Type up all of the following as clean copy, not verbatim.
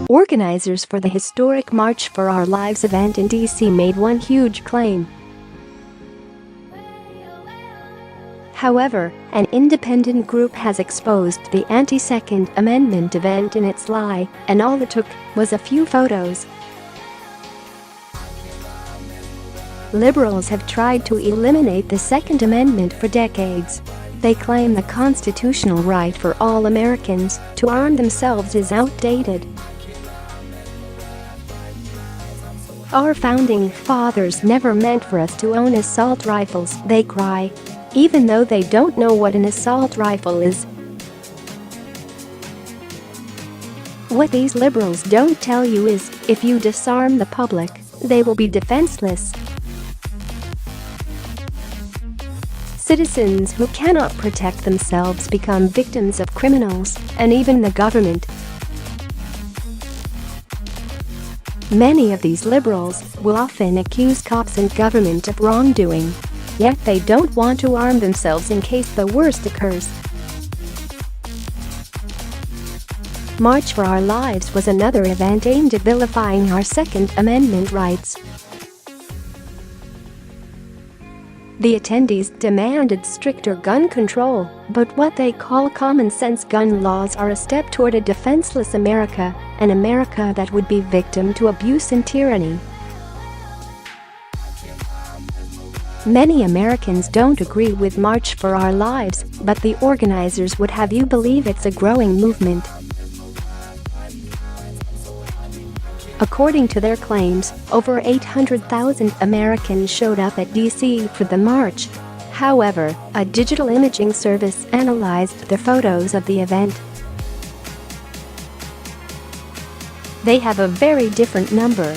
Organizers for the historic March for Our Lives event in D.C. made one huge claim. However, an independent group has exposed the anti-Second Amendment event in its lie, and all it took was a few photos. Liberals have tried to eliminate the Second Amendment for decades. They claim the constitutional right for all Americans to arm themselves is outdated. Our founding fathers never meant for us to own assault rifles, they cry, even though they don't know what an assault rifle is. What these liberals don't tell you is, if you disarm the public, they will be defenseless. Citizens who cannot protect themselves become victims of criminals and even the government. Many of these liberals will often accuse cops and government of wrongdoing, yet they don't want to arm themselves in case the worst occurs. March for Our Lives was another event aimed at vilifying our Second Amendment rights. The attendees demanded stricter gun control, but what they call common-sense gun laws are a step toward a defenseless America, an America that would be victim to abuse and tyranny. Many Americans don't agree with March for Our Lives, but the organizers would have you believe it's a growing movement. According to their claims, over 800,000 Americans showed up at D.C. for the march. However, a digital imaging service analyzed the photos of the event. They have a very different number.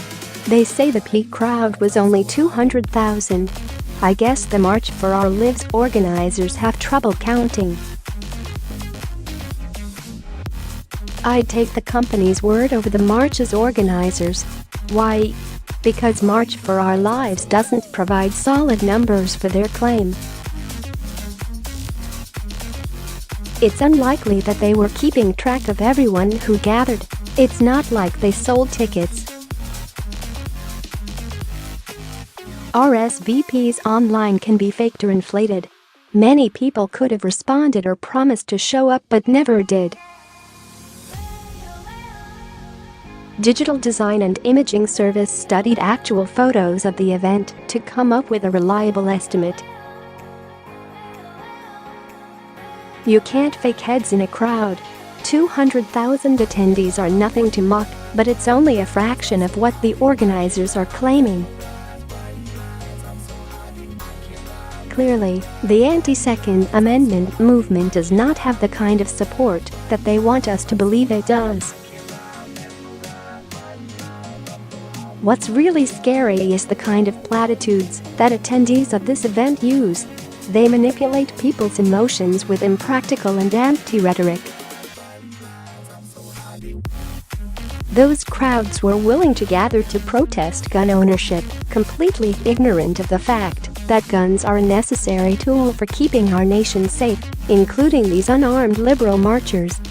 They say the peak crowd was only 200,000. I guess the March for Our Lives organizers have trouble counting. I'd take the company's word over the march's organizers. Why? Because March for Our Lives doesn't provide solid numbers for their claim. It's unlikely that they were keeping track of everyone who gathered. It's not like they sold tickets. RSVPs online can be faked or inflated. Many people could have responded or promised to show up but never did. Digital design and imaging service studied actual photos of the event to come up with a reliable estimate. You can't fake heads in a crowd. 200,000 attendees are nothing to mock, but it's only a fraction of what the organizers are claiming. Clearly, the anti-Second Amendment movement does not have the kind of support that they want us to believe it does. What's really scary is the kind of platitudes that attendees of this event use. They manipulate people's emotions with impractical and anti-rhetoric. Those crowds were willing to gather to protest gun ownership, completely ignorant of the fact that guns are a necessary tool for keeping our nation safe, including these unarmed liberal marchers.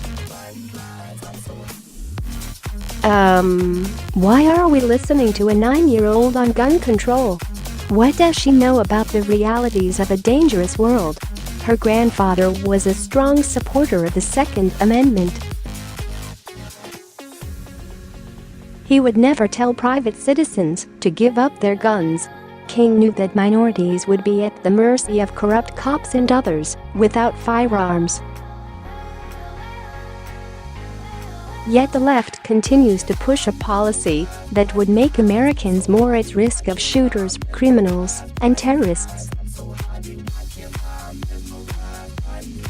Why are we listening to a 9-year-old on gun control? What does she know about the realities of a dangerous world? Her grandfather was a strong supporter of the Second Amendment. He would never tell private citizens to give up their guns. King knew that minorities would be at the mercy of corrupt cops and others without firearms. Yet the left continues to push a policy that would make Americans more at risk of shooters, criminals, and terrorists.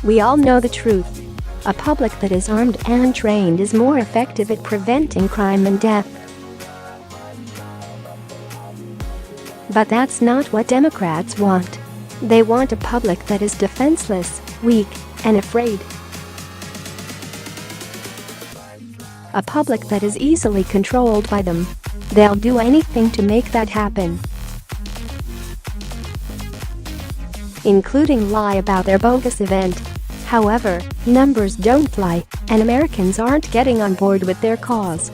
We all know the truth. A public that is armed and trained is more effective at preventing crime and death. But that's not what Democrats want. They want a public that is defenseless, weak, and afraid. A public that is easily controlled by them. They'll do anything to make that happen, including lie about their bogus event. However, numbers don't lie, and Americans aren't getting on board with their cause.